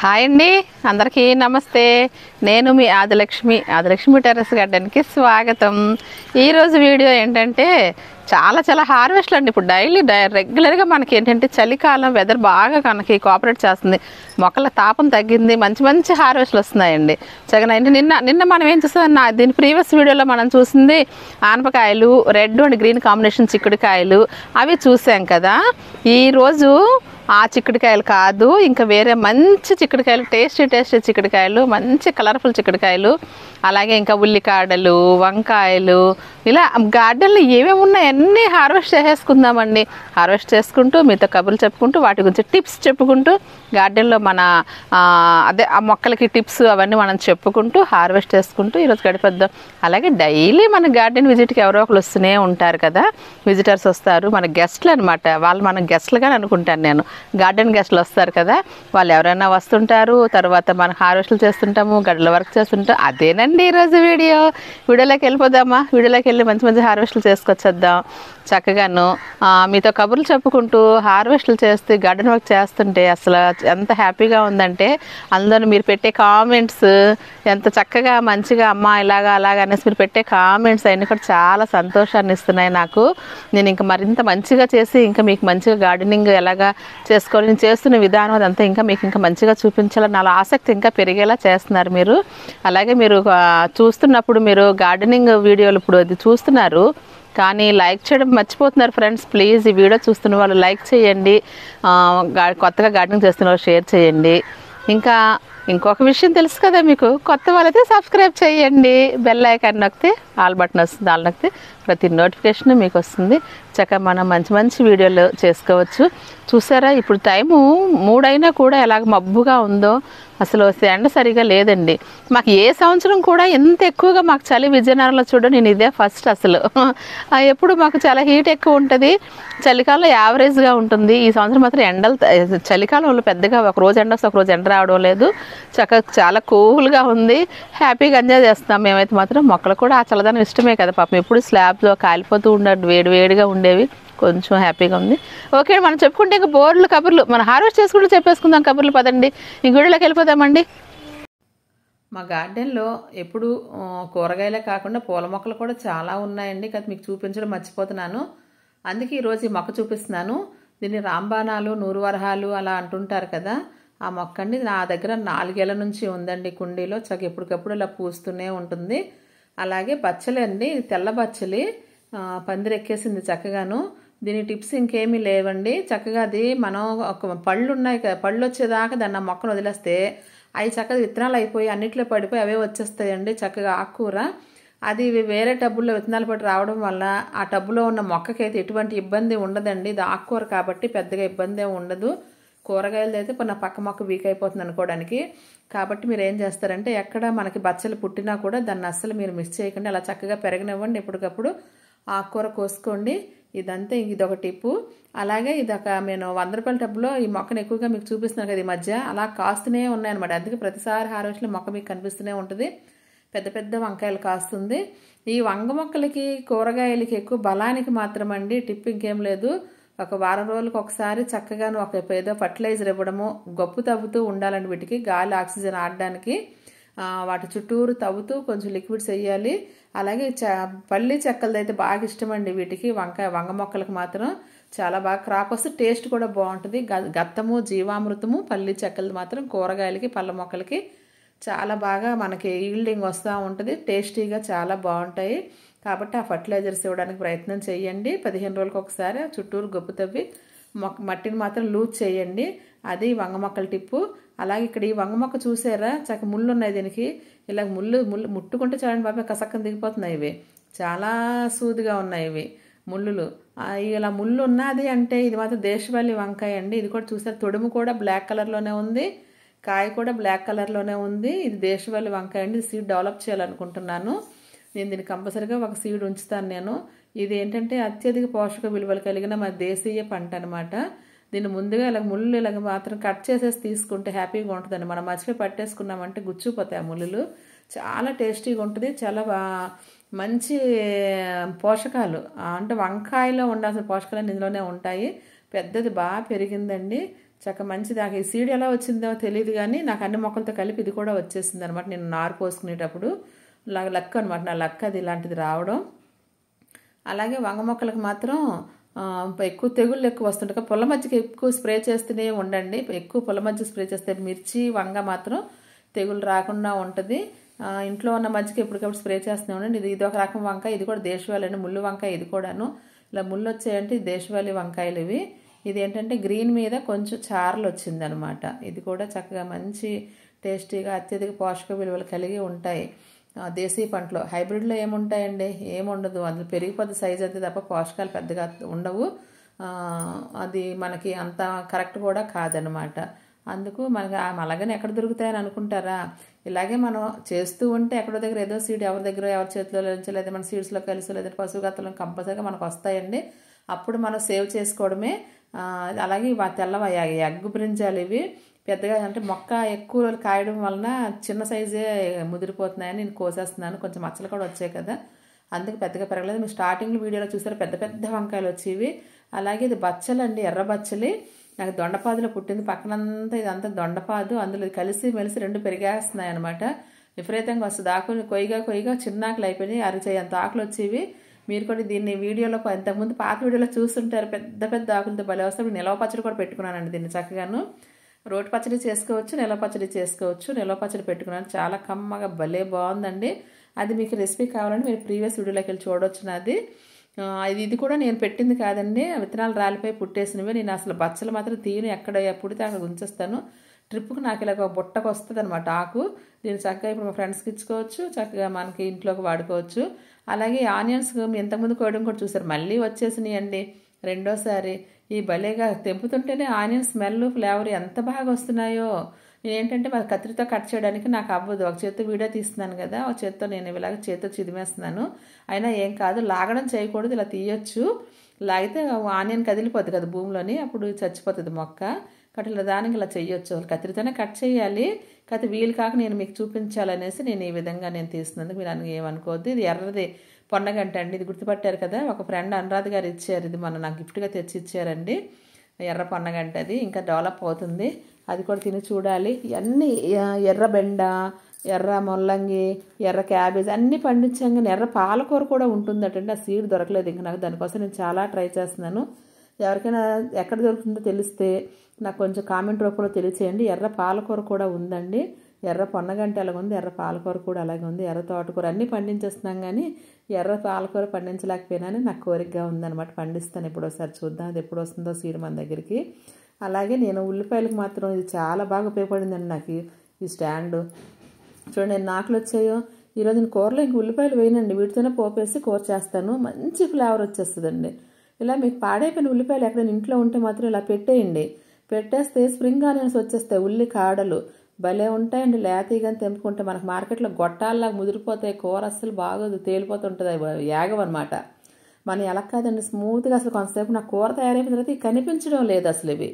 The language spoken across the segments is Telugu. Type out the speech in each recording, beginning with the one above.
హాయ్ అండి, అందరికీ నమస్తే. నేను మీ ఆదిలక్ష్మి టెర్రస్ గార్డెన్కి స్వాగతం. ఈరోజు వీడియో ఏంటంటే చాలా హార్వెస్ట్లు అండి. ఇప్పుడు రెగ్యులర్గా మనకి ఏంటంటే చలికాలం వెదర్ బాగా మనకి కోఆపరేట్ చేస్తుంది. మొక్కల తాపం తగ్గింది, మంచి హార్వెస్ట్లు వస్తున్నాయండి. చక్కగా నిన్న మనం ఏం చూస్తాం, దీని ప్రీవియస్ వీడియోలో మనం చూసింది ఆనపకాయలు, రెడ్ అండ్ గ్రీన్ కాంబినేషన్ చిక్కుడుకాయలు అవి చూసాం కదా. ఈరోజు ఆ చిక్కుడుకాయలు కాదు, ఇంకా వేరే మంచి చిక్కుడుకాయలు, టేస్టీ చిక్కుడుకాయలు, మంచి కలర్ఫుల్ చిక్కుడుకాయలు, అలాగే ఇంకా ఉల్లికాడలు, వంకాయలు, ఇలా గార్డెన్లో ఏమేమి ఉన్నాయి అన్నీ హార్వెస్ట్ చేసేసుకుందామండి. హార్వెస్ట్ చేసుకుంటూ మీతో కబుర్లు చెప్పుకుంటూ వాటి గురించి టిప్స్ చెప్పుకుంటూ గార్డెన్లో మన ఆ మొక్కలకి టిప్స్ అవన్నీ మనం చెప్పుకుంటూ హార్వెస్ట్ చేసుకుంటూ ఈరోజు గడిపేద్దాం. అలాగే డైలీ మన గార్డెన్ విజిట్కి ఎవరో ఒకరు వస్తూనే ఉంటారు కదా, విజిటర్స్ వస్తారు, మన గెస్ట్లు అనమాట. వాళ్ళు మన గెస్ట్లుగా అనుకుంటాను నేను. గార్డెన్ గెస్ట్లు వస్తారు కదా, వాళ్ళు ఎవరైనా వస్తుంటారు. తర్వాత మనం హార్వెస్ట్లు చేస్తుంటాము, గడ్డల వర్క్ చేస్తుంటాం. అదేనండి ఈరోజు వీడియోలోకి వెళ్ళిపోదామా. వీడియోలోకి వెళ్ళి మంచి హార్వెస్ట్లు చేసుకొచ్చేద్దాం. చక్కగాను మీతో కబుర్లు చెప్పుకుంటూ హార్వెస్ట్లు చేస్తూ గార్డెన్ వర్క్ చేస్తుంటే అసలు ఎంత హ్యాపీగా ఉందంటే, అందులో మీరు పెట్టే కామెంట్స్ ఎంత చక్కగా మంచిగా అమ్మ ఇలాగా అలాగా అనేసి మీరు పెట్టే కామెంట్స్ అవన్నీ కూడా చాలా సంతోషాన్ని ఇస్తున్నాయి నాకు. నేను ఇంకా మరింత మంచిగా చేసి ఇంకా మీకు మంచిగా గార్డెనింగ్ ఎలాగా చేసుకోవాలి, నేను చేస్తున్న విధానం అదంతా ఇంకా మీకు ఇంకా మంచిగా చూపించాలని నా ఆసక్తి ఇంకా పెరిగేలా చేస్తున్నారు మీరు. అలాగే మీరు చూస్తున్నప్పుడు మీరు గార్డెనింగ్ వీడియోలు ఇప్పుడు అది చూస్తున్నారు కానీ లైక్ చేయడం మర్చిపోతున్నారు ఫ్రెండ్స్. ప్లీజ్ ఈ వీడియో చూస్తున్న వాళ్ళు లైక్ చేయండి, కొత్తగా గార్డెనింగ్ చేస్తున్న వాళ్ళు షేర్ చేయండి. ఇంకొక విషయం తెలుసు కదా మీకు, కొత్త వాళ్ళైతే సబ్స్క్రైబ్ చేయండి, బెల్ ఐకాన్ నొక్కితే ఆల్ బటన్ వస్తుంది, ఆల్ నొక్కితే ప్రతి నోటిఫికేషన్ మీకు వస్తుంది. చక్కగా మనం మంచి వీడియోలు చేసుకోవచ్చు. చూసారా ఇప్పుడు టైము 3 అయినా కూడా ఎలాగ మబ్బుగా ఉందో, అసలు ఎండ సరిగా లేదండి. మాకు ఏ సంవత్సరం కూడా ఎంత ఎక్కువగా మాకు చలి విజయనగరంలో చూడ నేను ఇదే ఫస్ట్. అసలు ఎప్పుడు మాకు చాలా హీట్ ఎక్కువ ఉంటుంది, చలికాలంలో యావరేజ్గా ఉంటుంది. ఈ సంవత్సరం మాత్రం చలికాలంలో పెద్దగా ఒక రోజు ఎండ వస్తే ఒక రోజు ఎండ రావడం లేదు. చక్కగా చాలా కూల్గా ఉంది, హ్యాపీగా ఎంజాయ్ చేస్తున్నాం మేమైతే. మాత్రం మొక్కలు కూడా ఆ చల్లదనం ఇష్టమే కదా పాపం, ఎప్పుడు స్లాబ్లో కాలిపోతూ ఉండదు, వేడిగా ఉండేవి. కొంచెం హ్యాపీగా ఉంది. ఓకే, మనం చెప్పుకుంటే ఇంకా బోర్లు కబుర్లు మనం హార్వెస్ట్ చేసుకుంటూ చెప్పేసుకుందాం కబుర్లు. పదండి ఇంక వీడియోలోకి వెళ్ళిపోదామండి. మా గార్డెన్లో ఎప్పుడు కూరగాయలే కాకుండా పూల మొక్కలు కూడా చాలా ఉన్నాయండి, కదా మీకు చూపించడం మర్చిపోతున్నాను. అందుకే ఈరోజు ఈ మొక్క చూపిస్తున్నాను. దీన్ని రాంబాణాలు, నూరువరహాలు అలా అంటుంటారు కదా, ఆ మొక్క అండి. నా దగ్గర 4 ఏళ్ల నుంచి ఉందండి కుండీలో. చక్కగా ఎప్పటికప్పుడు ఇలా పూస్తూనే ఉంటుంది. అలాగే బచ్చలి అండి, తెల్ల బచ్చలి పందిరెక్కేసింది చక్కగాను. దీని టిప్స్ ఇంకేమీ లేవండి. చక్కగా అది మనం ఒక పళ్ళు ఉన్నాయి కదా, పళ్ళు వచ్చేదాకా దాన్ని ఆ మొక్కను వదిలేస్తే అవి చక్కగా విత్తనాలు అయిపోయి అన్నిట్లో పడిపోయి అవే వచ్చేస్తాయండి. చక్కగా ఆకుకూర అది వేరే టబ్బుల్లో విత్తనాలు పడి రావడం వల్ల ఆ టబ్బులో ఉన్న మొక్కకైతే ఎటువంటి ఇబ్బంది ఉండదండి. ఇది ఆకుకూర కాబట్టి పెద్దగా ఇబ్బంది ఏమి ఉండదు. కూరగాయలు అయితే నా పక్క మొక్క వీక్ అయిపోతుంది అనుకోవడానికి. కాబట్టి మీరు ఏం చేస్తారంటే, ఎక్కడ మనకి బచ్చలు పుట్టినా కూడా దాన్ని అస్సలు మీరు మిస్ చేయకండి, అలా చక్కగా పెరగనివ్వండి. ఎప్పటికప్పుడు ఆకుకూర కోసుకోండి. ఇదంతా ఇదొక టిప్పు. అలాగే ఇదొక నేను 100 రూపాయల టబ్బులో ఈ మొక్కను ఎక్కువగా మీకు చూపిస్తున్నాను కదా ఈ మధ్య, అలా కాస్తూనే ఉన్నాయన్నమాట. అందుకే ప్రతిసారి హార్వెస్ట్లో మొక్క మీకు కనిపిస్తూనే ఉంటుంది. పెద్ద వంకాయలు కాస్తుంది. ఈ వంగ మొక్కలకి కూరగాయలకి ఎక్కువ బలానికి మాత్రమండి, టిప్ ఇంకేం లేదు. ఒక వారం రోజులకు ఒకసారి చక్కగాను ఏదో ఫర్టిలైజర్ ఇవ్వడము, గొప్పు తవ్వుతూ ఉండాలండి. వీటికి గాలి ఆక్సిజన్ ఆడడానికి వాటి చుట్టూరు తవ్వుతూ కొంచెం లిక్విడ్స్ వేయాలి. అలాగే పల్లి చెక్కలది అయితే బాగా ఇష్టమండి వీటికి. వంగ మొక్కలకు మాత్రం చాలా బాగా క్రాప్ వస్తే టేస్ట్ కూడా బాగుంటుంది. గత్తము, జీవామృతము, పల్లి చెక్కలది మాత్రం కూరగాయలకి, పళ్ళ మొక్కలకి చాలా బాగా మనకి ఈల్డింగ్ వస్తూ ఉంటుంది. టేస్టీగా చాలా బాగుంటాయి. కాబట్టి ఆ ఫర్టిలైజర్స్ ఇవ్వడానికి ప్రయత్నం చేయండి. 15 రోజులకు ఒకసారి చుట్టూరు గొప్పు తవ్వి మట్టిని మాత్రం లూజ్ చేయండి. అది వంగ మొక్కల టిప్పు. అలాగే ఇక్కడ ఈ వంగ మొక్క చూసారా, చక్క ముళ్ళు ఉన్నాయి దీనికి. ఇలా ముళ్ళు ముట్టుకుంటే చూడండి బాబా కసక్కన దిగిపోతున్నాయి. ఇవి చాలా సూదిగా ఉన్నాయి ఇవి ముళ్ళులు. ఇలా ముళ్ళు ఉన్నది అంటే ఇది మాత్రం దేశవాళీ వంకాయ అండి. ఇది కూడా చూసారు, తొడుము కూడా బ్లాక్ కలర్లోనే ఉంది, కాయ కూడా బ్లాక్ కలర్లోనే ఉంది. ఇది దేశవాళీ వంకాయ అండి. సీడ్ డెవలప్ చేయాలనుకుంటున్నాను నేను. దీన్ని కంపల్సరీగా ఒక సీడ్ ఉంచుతాను నేను. ఇది ఏంటంటే అత్యధిక పోషక విలువలు కలిగిన మన దేశీయ పంట అనమాట. దీన్ని ముందుగా ముళ్ళు ఇలాగ మాత్రం కట్ చేసేసి తీసుకుంటే హ్యాపీగా ఉంటుందండి. మనం మర్చిపోయి పట్టేసుకున్నామంటే గుచ్చుకుపోతాయి ఆ ముళ్ళు. చాలా టేస్టీగా ఉంటుంది, చాలా మంచి పోషకాలు అంటే వంకాయలో ఉండాల్సిన పోషకాలు ఇందులోనే ఉంటాయి. పెద్దది బాగా పెరిగిందండి. చక్కగా మంచిది. నాకు ఈ సీడ్ ఎలా వచ్చిందో తెలియదు కానీ నాకు అన్ని మొక్కలతో కలిపి ఇది కూడా వచ్చేసింది అనమాట. నేను నారు పోసుకునేటప్పుడు లక్ అనమాట, నా లక్ అది ఇలాంటిది రావడం. అలాగే వంగ మొక్కలకు మాత్రం ఎక్కువ తెగుళ్ళు ఎక్కువ వస్తుంటాయి. పొల మధ్యకి ఎక్కువ స్ప్రే చేస్తూనే ఉండండి. ఎక్కువ పొల మధ్య స్ప్రే చేస్తే మిర్చి వంగ మాత్రం తెగులు రాకుండా ఉంటుంది. ఇంట్లో ఉన్న మధ్యకి ఎప్పటికప్పుడు స్ప్రే చేస్తూనే ఉండండి. ఇది ఒక రకం వంకాయ, ఇది కూడా దేశవాళీ అండి, ముళ్ళు వంకాయ. ఇది కూడాను ఇలా ముళ్ళు వచ్చాయంటే దేశవాళీ వంకాయలు ఇవి. ఇది ఏంటంటే గ్రీన్ మీద కొంచెం చారలు వచ్చిందనమాట. ఇది కూడా చక్కగా మంచి టేస్టీగా అత్యధిక పోషక విలువలు కలిగి ఉంటాయి. దేశీయ పంటలో హైబ్రిడ్లో ఏముంటాయండి, ఏముండదు. అందులో పెరిగిపోతే సైజ్ అంతే తప్ప పోషకాలు పెద్దగా ఉండవు. అది మనకి అంత కరెక్ట్ కూడా కాదనమాట. అందుకు మనకి అలాగనే ఎక్కడ దొరుకుతాయని అనుకుంటారా, ఇలాగే మనం చేస్తూ ఉంటే ఎక్కడో దగ్గర ఏదో సీడ్ ఎవరి దగ్గర ఎవరి చేతిలో నుంచి లేదా మన సీడ్స్లో కలిసి లేదా పశువు గత్తలో కంపల్సరీగా మనకు వస్తాయండి. అప్పుడు మనం సేవ్ చేసుకోవడమే. అలాగే తెల్లవ ఎగ్ బ్రింజాలు ఇవి పెద్దగా అంటే మొక్క ఎక్కువ రోజులు కాయడం వలన చిన్న సైజే ముదిరిపోతున్నాయని నేను కోసేస్తున్నాను. కొంచెం మచ్చలు కూడా వచ్చాయి కదా, అందుకు పెద్దగా పెరగలేదు. మీరు స్టార్టింగ్లో వీడియోలో చూసారు పెద్ద పెద్ద వంకాయలు వచ్చేవి. అలాగే ఇది బచ్చలండి, ఎర్ర బచ్చలి. నాకు దొండపాదులో పుట్టింది, పక్కనంతా ఇదంతా దొండపాదు. అందులో కలిసి మెలిసి రెండు పెరిగేస్తున్నాయి అనమాట. విపరీతంగా వస్తుంది. ఆకులు కొయ్యగా చిన్నాకులు అయిపోయినాయి, అరిచేయి అంత ఆకులు వచ్చేవి. మీరు కూడా దీన్ని వీడియోలో ఇంతకుముందు పాత వీడియోలో చూస్తుంటారు. పెద్ద పెద్ద ఆకులతో భలే వస్తాయి. నిలవ పచ్చడి కూడా పెట్టుకున్నానండి దీన్ని చక్కగాను. రోటి పచ్చడి చేసుకోవచ్చు, నిలవ పచ్చడి చేసుకోవచ్చు. నిలవ పచ్చడి పెట్టుకున్నాను, చాలా కమ్మగా భలే బాగుందండి. అది మీకు రెసిపీ కావాలంటే మీరు ప్రీవియస్ వీడియోలోకి వెళ్ళి చూడవచ్చు నాది. ఇది కూడా నేను పెట్టింది కాదండి, విత్తనాలు రాలిపోయి పుట్టేసినవి. నేను అసలు బచ్చలు మాత్రం తీయను, ఎక్కడ పుడితే అక్కడ ఉంచేస్తాను. ట్రిప్కి నాకు ఇలా ఒక బుట్టకు వస్తుంది అనమాట ఆకు. దీన్ని చక్కగా ఇప్పుడు మా ఫ్రెండ్స్కి ఇచ్చుకోవచ్చు, చక్కగా మనకి ఇంట్లోకి వాడుకోవచ్చు. అలాగే ఆనియన్స్ ఇంతకుముందు కోయడం కూడా చూసారు, మళ్ళీ వచ్చేసినాయి అండి రెండోసారి. ఈ భలేగా తెంపుతుంటేనే ఆనియన్ స్మెల్ ఫ్లేవర్ ఎంత బాగా వస్తున్నాయో. నేనేంటంటే మరి కత్తిరితో కట్ చేయడానికి నాకు అవ్వదు, ఒక చేత్తో వీడియో తీస్తున్నాను కదా, ఒక చేత్తో నేను ఇలాగ చేత్తో చిదిమేస్తున్నాను. అయినా ఏం కాదు, లాగడం చేయకూడదు, ఇలా తీయొచ్చు. లాగితే ఆనియన్ కదిలిపోద్ది కదా భూమిలోని, అప్పుడు చచ్చిపోతుంది మొక్క. కాబట్టి ఇలా దానికి ఇలా చెయ్యొచ్చు, కత్తిరితోనే కట్ చేయాలి. కాకపోతే వీలు కాక నేను మీకు చూపించాలనేసి నేను ఈ విధంగా నేను తీసినందుకు మీరు అని ఏమనుకోవద్దు. ఇది ఎర్రది పొన్నగంట అండి, ఇది గుర్తుపట్టారు కదా, ఒక ఫ్రెండ్ అనురాధ గారు ఇచ్చారు, ఇది మొన్న నాకు గిఫ్ట్గా తెచ్చి ఇచ్చారండి. ఎర్ర పొన్నగంట అది ఇంకా డెవలప్ అవుతుంది, అది కూడా తిని చూడాలి. ఇవన్నీ ఎర్ర బెండ, ఎర్ర ముల్లంగి, ఎర్ర క్యాబేజ్ అన్నీ పండించాం. కానీ ఎర్ర పాలకూర కూడా ఉంటుందటండి, ఆ సీడ్ దొరకలేదు ఇంకా నాకు. దానికోసం నేను చాలా ట్రై చేస్తున్నాను. ఎవరికైనా ఎక్కడ దొరుకుతుందో తెలిస్తే నాకు కొంచెం కామెంట్ రూపంలో తెలియచేయండి. ఎర్ర పాలకూర కూడా ఉందండి, ఎర్ర పొన్నగంట అలాగ ఉంది, ఎర్ర పాలకూర కూడా అలాగే ఉంది, ఎర్ర తోటకూర అన్నీ పండించేస్తున్నాం. కానీ ఎర్ర పాలకూర పండించలేకపోయినాని నాకు కోరికగా ఉందన్నమాట. పండిస్తాను ఎప్పుడోసారి, చూద్దాం అది ఎప్పుడు వస్తుందో సీడ్ మన దగ్గరికి. అలాగే నేను ఉల్లిపాయలకు మాత్రం ఇది చాలా బాగా ఉపయోగపడిందండి నాకు ఈ స్టాండ్. చూడండి ఎన్ని ఆకులు వచ్చాయో. ఈరోజు నేను కూరలో ఇంక ఉల్లిపాయలు వేయనండి, వీటితోనే పోపేసి కూర చేస్తాను, మంచి ఫ్లేవర్ వచ్చేస్తుందండి. ఇలా మీకు పాడైపోయిన ఉల్లిపాయలు ఎక్కడైనా ఇంట్లో ఉంటే మాత్రం ఇలా పెట్టేయండి, పెట్టేస్తే స్ప్రింగ్ ఆనియన్స్ వచ్చేస్తాయి. ఉల్లి కాడలు భలే ఉంటాయండి, లేతీగాని తెంపుకుంటే మనకు మార్కెట్లో గొట్టాల్లాగా ముదిరిపోతాయి. కూర అస్సలు బాగోదు, తేలిపోతుంటుంది, యాగవన్నమాట. మనం ఎలా కాదండి స్మూత్గా, అసలు కొంతసేపు నాకు కూర తయారైపోయిన తర్వాత కనిపించడం లేదు అసలు. ఇవి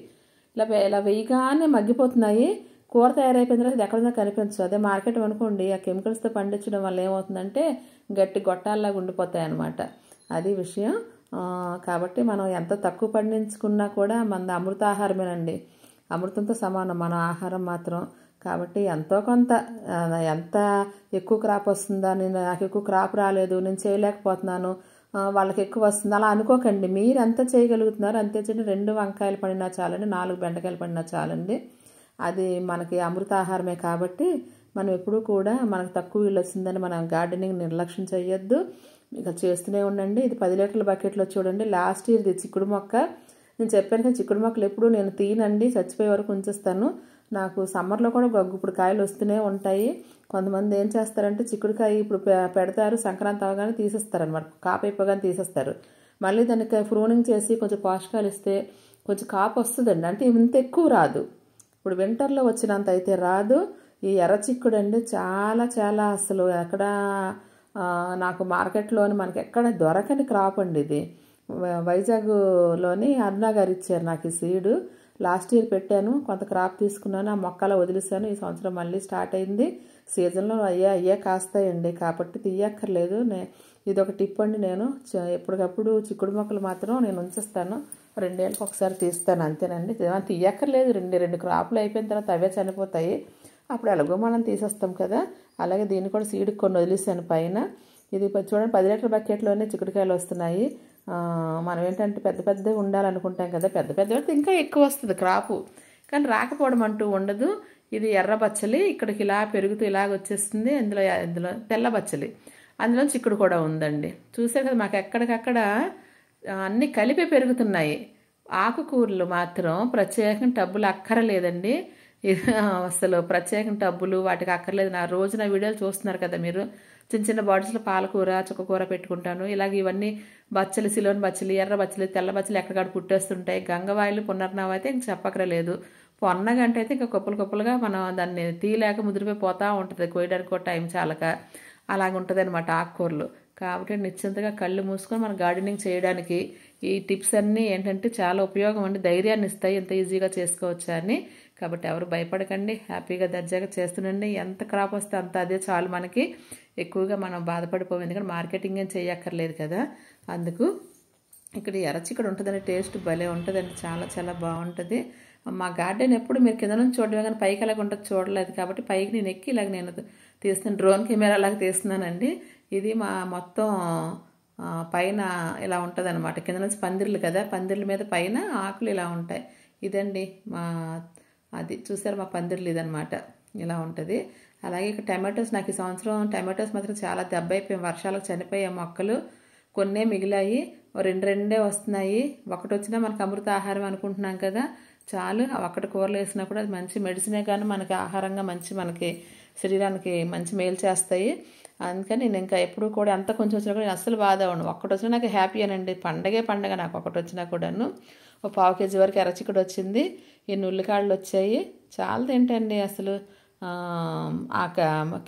ఇలా వేయగానే మగ్గిపోతున్నాయి, కూర తయారైపోయిన తర్వాత ఇది ఎక్కడన్నా కనిపించదు. అదే మార్కెట్ అనుకోండి, ఆ కెమికల్స్తో పండించడం వల్ల ఏమవుతుందంటే గట్టి గొట్టాల్లాగా ఉండిపోతాయి అన్నమాట. అది విషయం. కాబట్టి మనం ఎంత తక్కువ పండించుకున్నా కూడా మన అమృతాహారమేనండి, అమృతంతో సమానం మన ఆహారం మాత్రం. కాబట్టి ఎంతో కొంత, ఎంత ఎక్కువ క్రాప్ వస్తుందా, నాకు ఎక్కువ క్రాప్ రాలేదు, నేను చేయలేకపోతున్నాను, వాళ్ళకి ఎక్కువ వస్తుంది అలా అనుకోకండి. మీరు ఎంత చేయగలుగుతున్నారు అంతే చేయండి. 2 వంకాయలు పడినా చాలండి, 4 బెండకాయలు పడినా చాలండి. అది మనకి అమృతాహారమే. కాబట్టి మనం ఎప్పుడూ కూడా మనకు తక్కువ ఇల్లు వచ్చిందని మనం గార్డెనింగ్ నిర్లక్ష్యం చేయొద్దు, ఇక చేస్తూనే ఉండండి. ఇది 10 లీటర్ల బకెట్లో చూడండి, లాస్ట్ ఇయర్ ఇది చిక్కుడు మొక్క. నేను చెప్పాను కదా, చిక్కుడు మొక్కలు ఎప్పుడు నేను తీనండి, చచ్చిపోయే వరకు ఉంచేస్తాను. నాకు సమ్మర్లో కూడా ఇప్పుడు కాయలు వస్తూనే ఉంటాయి. కొంతమంది ఏం చేస్తారంటే చిక్కుడుకాయ ఇప్పుడు పెడతారు, సంక్రాంతి అవగానే తీసేస్తారనమాట, కాపు అయిపోగానే తీసేస్తారు. మళ్ళీ దానికి ప్రూనింగ్ చేసి కొంచెం పోషకాలు ఇస్తే కొంచెం కాపు వస్తుందండి, అంటే ఇంత ఎక్కువ రాదు. ఇప్పుడు వింటర్లో వచ్చినంత అయితే రాదు. ఈ ఎర్ర చిక్కుడు అండి చాలా చాలా అసలు ఎక్కడ నాకు మార్కెట్లోని మనకి ఎక్కడ దొరకని క్రాప్ అండి ఇది. వైజాగ్లోని అరుణ గారు ఇచ్చారు నాకు ఈ సీడు. లాస్ట్ ఇయర్ పెట్టాను, కొంత క్రాప్ తీసుకున్నాను, ఆ మొక్కలా వదిలేసాను. ఈ సంవత్సరం మళ్ళీ స్టార్ట్ అయింది. సీజన్లో అయ్యే కాస్తాయండి, కాబట్టి తీయక్కర్లేదు. ఇది ఒక టిప్ అండి. నేను ఎప్పటికప్పుడు చిక్కుడు మొక్కలు మాత్రం నేను ఉంచేస్తాను, 2 ఏళ్ళకి ఒకసారి తీస్తాను అంతేనండి. తీయక్కర్లేదు, రెండు క్రాపులు అయిపోయిన తర్వాత అవే చనిపోతాయి, అప్పుడు ఎలాగో మనం తీసేస్తాం కదా. అలాగే దీన్ని కూడా సీడ్కి కొన్ని వదిలేసాను పైన. ఇది చూడండి 10 లీటర్ బకెట్లోనే చిక్కుడుకాయలు వస్తున్నాయి. మనం ఏంటంటే పెద్దవి ఉండాలనుకుంటాం కదా, పెద్ద ఇంకా ఎక్కువ వస్తుంది క్రాపు, కానీ రాకపోవడం అంటూ ఉండదు. ఇది ఎర్ర బచ్చలి ఇక్కడికి ఇలా పెరుగుతూ ఇలాగ వచ్చేస్తుంది. ఇందులో తెల్ల బచ్చలి, అందులో చిక్కుడు కూడా ఉందండి. చూసారు కదా, మాకు ఎక్కడికక్కడ అన్నీ కలిపి పెరుగుతున్నాయి. ఆకుకూరలు మాత్రం ప్రత్యేకంగా టబ్బులు అక్కరలేదండి. అసలు ప్రత్యేకంగా టబ్బులు వాటికి అక్కర్లేదు. నా వీడియోలు చూస్తున్నారు కదా మీరు, చిన్న బాటిల్స్లో పాలకూర చుక్కకూర పెట్టుకుంటాను. ఇలాగ ఇవన్నీ బచ్చలి, సిలోన్ బచ్చలి, ఎర్ర బచ్చలి, తెల్ల బచ్చలి ఎక్కడికాడ పుట్టేస్తుంటాయి. గంగవాయిలు పునర్నవ అయితే ఇంక చెప్పక్కర్లేదు. పొన్నగంట అయితే ఇంకా కుప్పలుగా మనం దాన్ని తీయలేక ముదిరిపోయి పోతూ ఉంటుంది, కోయడానికి కూడా టైం చాలక. అలాగ ఉంటుంది అనమాట ఆకుకూరలు. కాబట్టి నిశ్చింతగా కళ్ళు మూసుకొని మనం గార్డెనింగ్ చేయడానికి ఈ టిప్స్ అన్నీ ఏంటంటే చాలా ఉపయోగం అండి, ధైర్యాన్ని ఇస్తాయి, ఎంత ఈజీగా చేసుకోవచ్చా అని. కాబట్టి ఎవరు భయపడకండి, హ్యాపీగా దర్జాగా చేస్తుండండి. ఎంత క్రాప్ వస్తే అంత అదే చాలు మనకి, ఎక్కువగా మనం బాధపడిపోవు, ఎందుకంటే మార్కెటింగ్ ఏం చేయక్కర్లేదు కదా. అందుకు ఇక్కడ ఎర్రచిక్కుడు ఉంటుందండి, టేస్ట్ భలే ఉంటుందండి, చాలా బాగుంటుంది. మా గార్డెన్ ఎప్పుడు మీరు కింద నుంచి చూడడమే కానీ పైకి అలాగ ఉంటుంది చూడలేదు, కాబట్టి పైకి నేను ఎక్కి ఇలాగ నేను తీస్తున్నాను, డ్రోన్ కెమెరా లాగా తీస్తున్నానండి. ఇది మా మొత్తం పైన ఇలా ఉంటుంది అనమాట, కింద నుంచి పందిర్లు కదా, పందిర్ల మీద పైన ఆకులు ఇలా ఉంటాయి. ఇదండి అది చూసారు మా పందిర్లు, ఇదనమాట ఇలా ఉంటుంది. అలాగే ఇక్కడ టమాటోస్, నాకు ఈ సంవత్సరం టమాటోస్ మాత్రం చాలా దెబ్బ అయిపోయాయి, వర్షాలకు చనిపోయాయి మొక్కలు, కొన్నే మిగిలాయి, రెండే వస్తున్నాయి. ఒకటి వచ్చినా మనకు అమృత ఆహారం అనుకుంటున్నాం కదా, చాలు. ఒక్కటి కూరలు వేసినా కూడా అది మంచి మెడిసినే, కానీ మనకి ఆహారంగా మనకి శరీరానికి మంచి మేలు చేస్తాయి. అందుకని నేను ఇంకా ఎప్పుడు కూడా ఎంత కొంచెం వచ్చినా కూడా అస్సలు బాధ అవ్వను. ఒక్కటి వచ్చినా నాకు హ్యాపీ అనండి, పండగ నాకు ఒకటి వచ్చినా కూడాను. ఒక 1/2 కేజీ వరకు ఎర్రచిక్కుడు వచ్చింది, ఎన్ని ఉల్లికాడలు వచ్చాయి, చాలా తింటండి అసలు.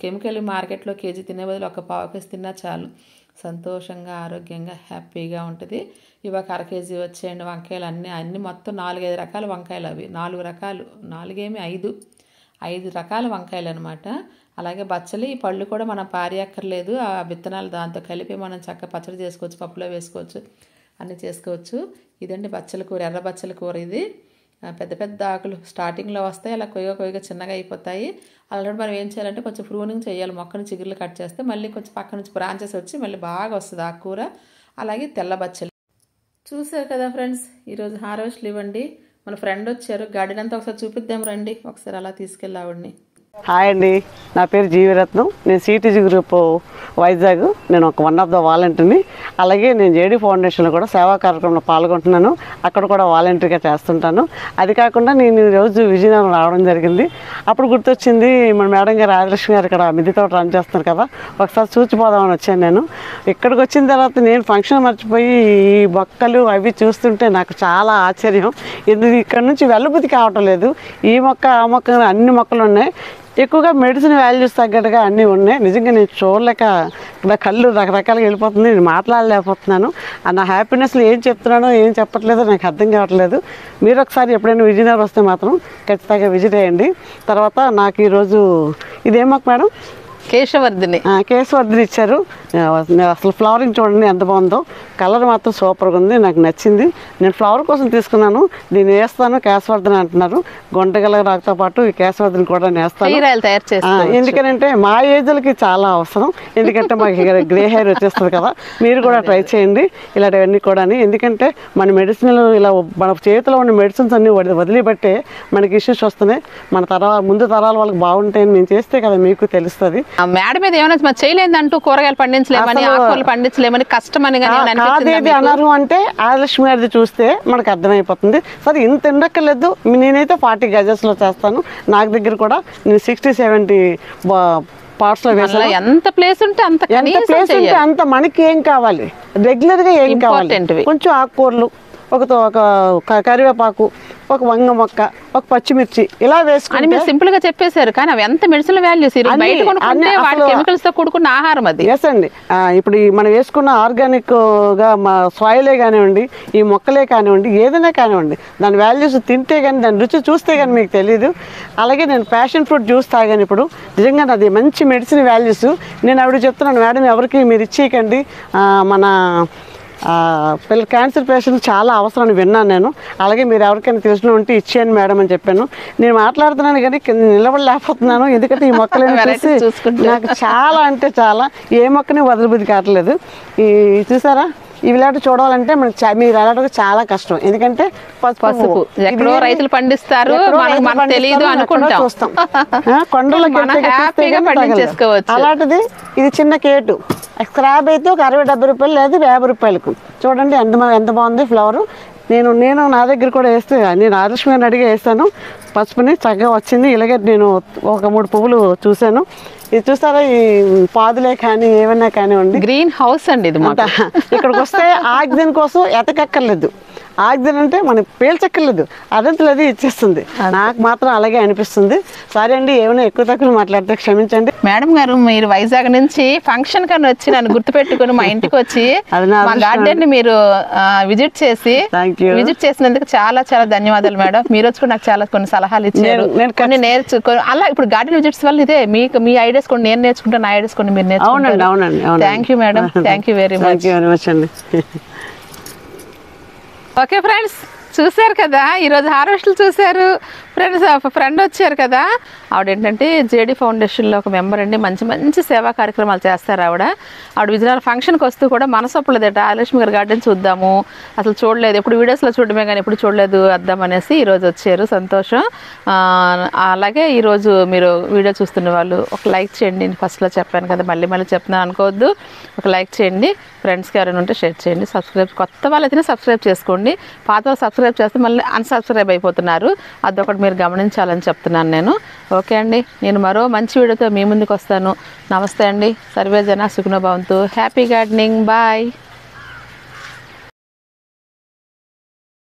కెమికల్ మార్కెట్లో కేజీ తినే బదులు ఒక 1/2 కేజీ తిన్నా చాలు, సంతోషంగా ఆరోగ్యంగా హ్యాపీగా ఉంటుంది. ఇవాళ 1/2 కేజీ వచ్చేయండి వంకాయలు, అన్నీ మొత్తం 4-5 రకాల వంకాయలు, అవి 4 రకాలు, 5 రకాల వంకాయలు అనమాట. అలాగే బచ్చలి, ఈ పళ్ళు కూడా మనం పారియక్కర్లేదు, ఆ విత్తనాలు దాంతో కలిపి మనం చక్కగా పచ్చడి చేసుకోవచ్చు, పప్పులో వేసుకోవచ్చు, అన్నీ చేసుకోవచ్చు. ఇదండి బచ్చల కూర, ఎర్ర బచ్చల కూర. ఇది పెద్ద ఆకులు స్టార్టింగ్లో వస్తాయి, అలా కొయ్యగా చిన్నగా అయిపోతాయి. అలాంటి మనం ఏం చేయాలంటే కొంచెం ప్రూనింగ్ చేయాలి, మొక్కని చిగుర్లు కట్ చేస్తే మళ్ళీ కొంచెం పక్క నుంచి బ్రాంచెస్ వచ్చి మళ్ళీ బాగా వస్తుంది ఆకుకూర. అలాగే తెల్ల బచ్చలి చూసారు కదా ఫ్రెండ్స్, ఈరోజు హార్వెస్ట్లు ఇవ్వండి. మన ఫ్రెండ్ వచ్చారు, గార్డెన్ అంతా ఒకసారి చూపిద్దాం రండి, ఒకసారి అలా తీసుకెళ్ళి ఆవిడ్ని. హాయ్ అండి, నా పేరు జీవిరత్నం, నేను సిటీజీ గ్రూప్ వైజాగ్, నేను ఒక వన్ ఆఫ్ ద వాలంటీర్ని. అలాగే నేను జేడీ ఫౌండేషన్లో కూడా సేవా కార్యక్రమంలో పాల్గొంటున్నాను, అక్కడ కూడా వాలంటీర్గా చేస్తుంటాను. అది కాకుండా నేను ఈరోజు విజయనగరం రావడం జరిగింది. అప్పుడు గుర్తొచ్చింది, మన మేడం గారు ఆదర్శ్ గారు ఇక్కడ మిద్దె తోట రన్ చేస్తున్నారు కదా, ఒకసారి చూచిపోదామని వచ్చాను. నేను ఇక్కడికి వచ్చిన తర్వాత నేను ఫంక్షన్ మర్చిపోయి ఈ మొక్కలు అవి చూస్తుంటే నాకు చాలా ఆశ్చర్యం. ఎందుకు ఇక్కడ నుంచి వెళ్ళబుద్ధి కావటం లేదు. ఈ మొక్క ఆ మొక్క అన్ని మొక్కలు ఉన్నాయి, ఎక్కువగా మెడిసిన్ వాల్యూస్ తగ్గట్టుగా అన్నీ ఉన్నాయి. నిజంగా నేను చూడలేక నా కళ్ళు రకరకాలుగా వెళ్ళిపోతుంది, నేను మాట్లాడలేకపోతున్నాను. నా హ్యాపీనెస్లో ఏం చెప్తున్నానో ఏం చెప్పట్లేదో నాకు అర్థం కావట్లేదు. మీరు ఒకసారి ఎప్పుడైనా విజయనగరం వస్తే మాత్రం ఖచ్చితంగా విజిట్ అయ్యండి. తర్వాత నాకు ఈరోజు ఇదేం మొక్క మేడం? కేశవర్ధిని ఇచ్చారు. అసలు ఫ్లవరింగ్ చూడండి ఎంత బాగుందో, కలర్ మాత్రం సూపర్గా ఉంది, నాకు నచ్చింది. నేను ఫ్లవర్ కోసం తీసుకున్నాను, దీన్ని వేస్తాను. కేశవర్ధిని అంటున్నారు, గొంటగల రాకతో పాటు ఈ కేశవర్ధిని కూడా వేస్తాను. ఎందుకంటే మా ఏజ్లకి చాలా అవసరం, ఎందుకంటే మాకు గ్రే హెయిర్ వచ్చేస్తుంది కదా. మీరు కూడా ట్రై చేయండి ఇలాంటివన్నీ కూడా. ఎందుకంటే మన మెడిసిన్లు ఇలా మన చేతిలో ఉన్న మెడిసిన్స్ అన్ని వదిలిపెట్టే మనకి ఇష్యూస్ వస్తున్నాయి. మన ముందు తరాల వాళ్ళకి బాగుంటాయని మేము చేస్తే కదా మీకు తెలుస్తుంది. మేడ మీద ఏమైనా చేయలేదంటూ కూరగాయలు పండించలేమని, ఆకుకూరలు పండించలేమని కష్టమని అన్నారు అంటే ఆదలక్ష్మి గారిది చూస్తే మనకు అర్థమైపోతుంది. సరే ఇంత ఉండక్కర్లేదు, నేనైతే 40 గజెస్లో చేస్తాను. నాకు దగ్గర కూడా నేను 60-70 పార్ట్స్ లో వేసాను. ఎంత ప్లేస్ ఉంటే అంత మనకి ఏం కావాలి, రెగ్యులర్ గా ఏం కావాలి, కొంచెం ఆకుకూరలు, ఒక కరివేపాకు, ఒక వంగ మొక్క, ఒక పచ్చిమిర్చి ఇలా వేసుకుని మీరు సింపుల్ గా చెప్పేశారు. కానీ అవి ఎంత మెడిసినల్ వాల్యూస్, కెమికల్స్ తో కూడుకున్న ఆహారం అది. ఎస్ అండి. ఇప్పుడు మనం వేసుకున్న ఆర్గానిక్ గా సాయిలే కానివ్వండి, ఈ మొక్కలే కానివ్వండి, ఏదైనా కానివ్వండి, దాని వాల్యూస్ తింటే కానీ, దాని రుచి చూస్తే కానీ మీకు తెలియదు. అలాగే నేను ప్యాషన్ ఫ్రూట్ జ్యూస్ తాగాను ఇప్పుడు, నిజంగా అది మంచి మెడిసిన్ వాల్యూస్. నేను ఆవిడ చెప్తున్నాను, మేడం ఎవరికి మీరు ఇచ్చేయకండి, మన పిల్ల క్యాన్సర్ పేషెంట్ చాలా అవసరం అని విన్నాను నేను. అలాగే మీరు ఎవరికైనా తెలిసిన ఉంటే ఇచ్చేయండి మేడం అని చెప్పాను. నేను మాట్లాడుతున్నాను కానీ నిలబడలేకపోతున్నాను, ఎందుకంటే ఈ మొక్కలను చూసి నాకు చాలా అంటే చాలా ఏ మొక్కని వదలబుద్ధి కావట్లేదు. ఈ చూసారా, ఇవి ఇలాంటి చూడాలంటే మనకి మీరు అలాంటి చాలా కష్టం, ఎందుకంటే పసుపు ఎక్కడో రైతులు పండిస్తారు, మనకు తెలియదు అనుకుంటాం, చూస్తాం కొండలకి అలాంటిది. ఇది చిన్న కేటు స్క్రాబ్ అయితే ఒక 60-70 రూపాయలు లేదా 50 రూపాయలకు. చూడండి ఎంత బాగుంది ఫ్లవరు. నేను నా దగ్గర కూడా వేస్తే నేను ఆదర్శ్ గారిని అడిగి వేస్తాను, పసుపుని చక్కగా వచ్చింది. ఇలాగే నేను ఒక 3 పువ్వులు చూశాను. ఇది చూస్తారా, ఈ పాదులే కానీ ఏమన్నా కానివ్వండి, గ్రీన్ హౌస్ అండి ఇది. ఇక్కడికి వస్తే ఆక్సిజన్ కోసం ఎతకక్కర్లేదు, ఆక్సిజన్ అంటే మనకి పీల్చక్కర్లేదు, అదంతలో అది ఇచ్చేస్తుంది. నాకు మాత్రం అలాగే అనిపిస్తుంది. సరే అండి, ఏమైనా ఎక్కువ తక్కువ మాట్లాడితే క్షమించండి. మేడం గారు, మీరు వైజాగ్ నుంచి ఫంక్షన్ కన్నా వచ్చి నన్ను గుర్తుపెట్టుకుని మా ఇంటికి వచ్చి మా గార్డెన్ ని మీరు విజిట్ చేసినందుకు చాలా చాలా ధన్యవాదాలు మేడం. మీరు వచ్చి కూడా నాకు చాలా కొన్ని సలహాలు ఇచ్చారు, కొన్ని నేర్చుకో. అలా ఇప్పుడు గార్డెన్ విజిట్స్ వల్ల ఇదే మీ ఐడియాస్ కొన్ని నేను నేర్చుకుంటాను, నా ఐడియాస్ కొన్ని మీరు నేర్చుకుంటారు. అవునండి. Thank you madam, thank you very much అండి. ఓకే ఫ్రెండ్స్, చూశారు కదా, ఈరోజు హార్వెస్ట్లు చూశారు ఫ్రెండ్స్. ఫ్రెండ్ వచ్చారు కదా, ఆవిడ ఏంటంటే జేడీ ఫౌండేషన్లో ఒక మెంబర్ అండి. మంచి సేవా కార్యక్రమాలు చేస్తారు ఆవిడ విజయనగరం ఫంక్షన్కి వస్తూ కూడా మనసొప్పలేదట, ఆదిలక్ష్మి గారి గార్డెన్ చూద్దాము, అసలు చూడలేదు, ఎప్పుడు వీడియోస్లో చూడడమే కానీ ఎప్పుడు చూడలేదు వద్దామనేసి ఈరోజు వచ్చారు. సంతోషం. అలాగే ఈరోజు మీరు వీడియో చూస్తున్న వాళ్ళు ఒక లైక్ చేయండి. నేను ఫస్ట్లో చెప్పాను కదా, మళ్ళీ చెప్తున్నాను అనుకోవద్దు. ఒక లైక్ చేయండి, ఫ్రెండ్స్కి ఎవరైనా ఉంటే షేర్ చేయండి, కొత్త వాళ్ళైతేనే సబ్స్క్రైబ్ చేసుకోండి. పాత వాళ్ళు సబ్స్క్రైబ్ చేస్తే మళ్ళీ అన్సబ్స్క్రైబ్ అయిపోతున్నారు, అదొకటి మీరు గమనించాలని చెప్తున్నాను నేను. ఓకే అండి, నేను మరో మంచి వీడియోతో మీ ముందుకు వస్తాను. నమస్తే అండి, సర్వే జన సుఖనో భవంతు. Happy gardening, bye.